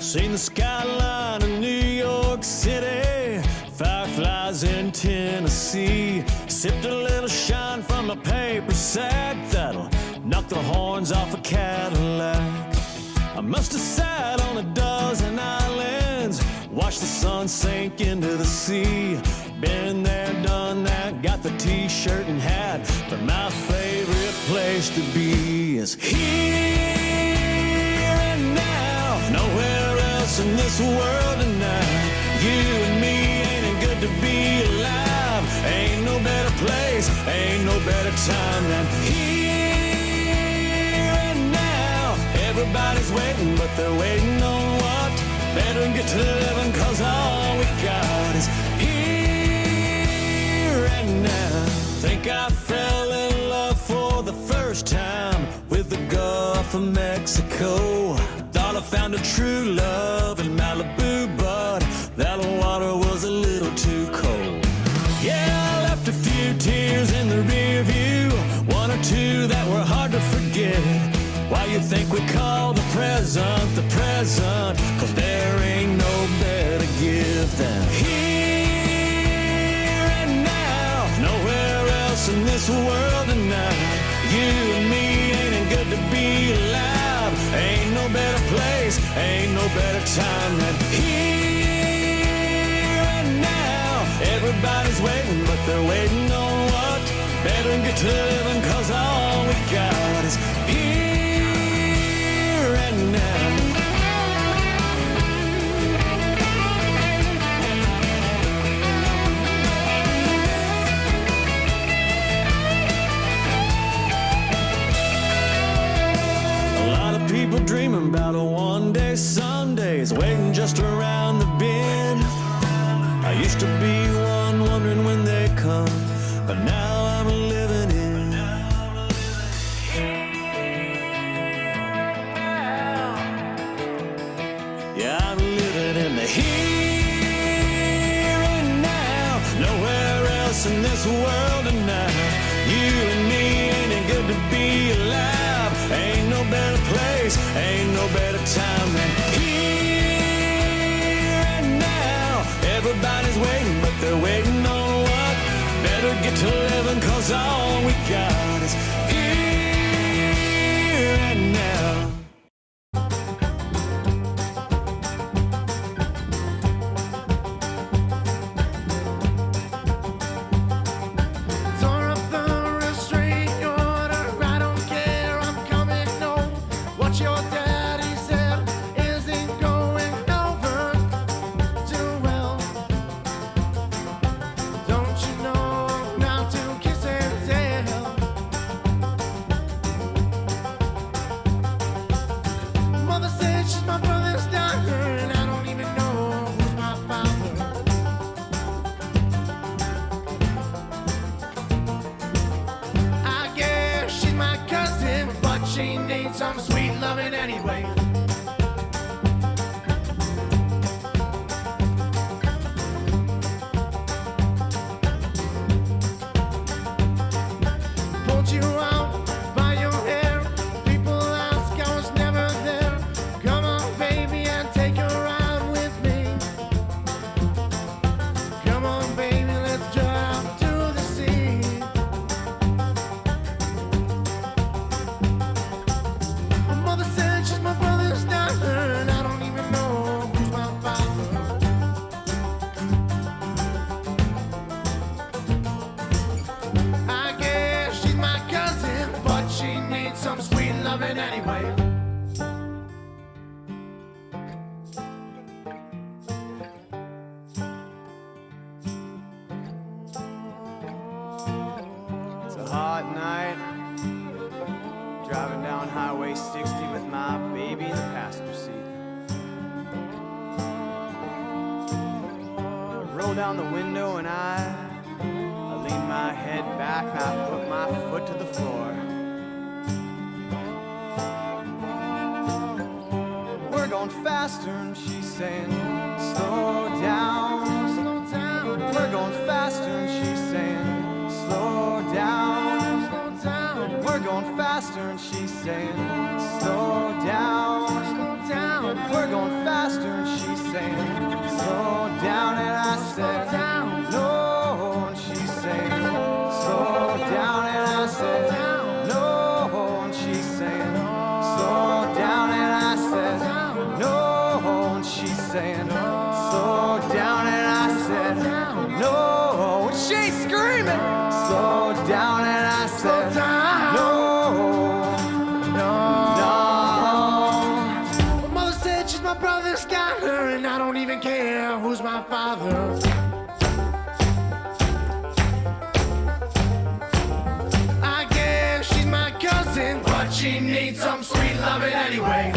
Seen the skyline of New York City, fireflies in Tennessee. Sipped a little shine from a paper sack that'll knock the horns off a Cadillac. I must have sat on a dozen islands, watched the sun sink into the sea. Been there, done that, got the t-shirt and hat, but my favorite place to be is here and now. Nowhere else in this world tonight. You and me, ain't it good to be alive? Ain't no better place, ain't no better time than here and now. Everybody's waiting, but they're waiting on what? Better get to living, cause all we got is here and now. Think I fell in love for the first time with the Gulf of Mexico. Thought I found a true love in Malibu, but that water was a little too cold. Yeah, I left a few tears in the rear view, one or two that were hard to forget. Why you think we call the present? Cause there ain't no better gift than here and now. Nowhere else in this world tonight. You and me, ain't it good to be alive? Ain't no better place, ain't no better time than here and now. Everybody's waiting, but they're waiting on what? Better get to living, cause all we got is here and now. People dreaming about a one-day Sundays, waiting just around the bend. I used to be one wondering when they come, but now I'm living in. Yeah, I'm living in the here and now. Nowhere else in this world tonight. You and me, ain't it good to be alive? Ain't no better place, ain't no better time than here and now. Everybody's waiting, but they're waiting on what? Better get to living, cause all we got is here and now. She needs some sweet loving anyway. Pulled you out by your hair. People ask I was never there. Come on, baby, and take a ride with me. Come on, baby, let's drive to the sea. Mother said she's my brother's daughter, and I don't even know who's my father. I guess she's my cousin, but she needs some sweet loving anyway. It's a hot night, driving down Highway 60 with my baby in the passenger seat. I roll down the window and I lean my head back and I put my foot to the floor. We're going faster and she's saying, slow down, slow down. We're going faster and she's saying, slow down, slow down. We're going faster and she's saying, slow down, slow down. We're going faster I slow said, down. no, no. My mother said she's my brother's got her, and I don't even care who's my father. I guess she's my cousin, but she needs some sweet loving anyway.